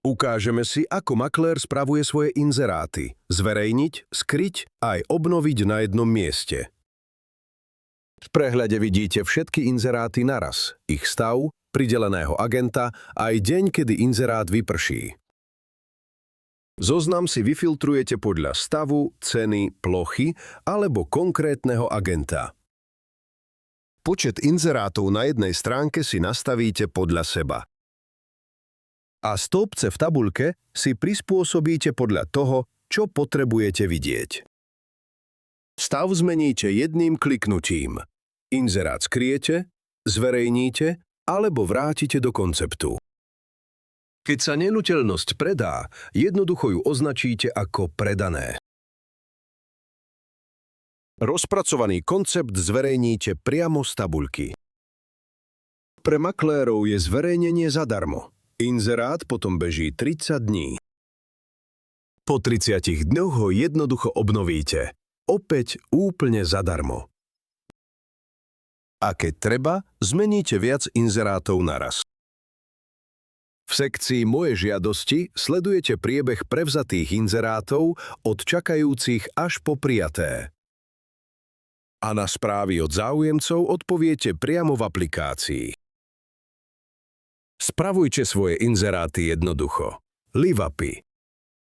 Ukážeme si, ako maklér spravuje svoje inzeráty. Zverejniť, skryť a aj obnoviť na jednom mieste. V prehľade vidíte všetky inzeráty naraz, ich stav, prideleného agenta a aj deň, kedy inzerát vyprší. Zoznam si vyfiltrujete podľa stavu, ceny, plochy alebo konkrétneho agenta. Počet inzerátov na jednej stránke si nastavíte podľa seba. A stĺpce v tabuľke si prispôsobíte podľa toho, čo potrebujete vidieť. Stav zmeníte jedným kliknutím. Inzerát skryjete, zverejníte alebo vrátite do konceptu. Keď sa nehnuteľnosť predá, jednoducho ju označíte ako predané. Rozpracovaný koncept zverejníte priamo z tabuľky. Pre maklérov je zverejnenie zadarmo. Inzerát potom beží 30 dní. Po 30 dňoch ho jednoducho obnovíte. Opäť úplne zadarmo. A keď treba, zmeníte viac inzerátov naraz. V sekcii Moje žiadosti sledujete priebeh prevzatých inzerátov od čakajúcich až po prijaté. A na správy od záujemcov odpoviete priamo v aplikácii. Spravujte svoje inzeráty jednoducho. LiveUpy.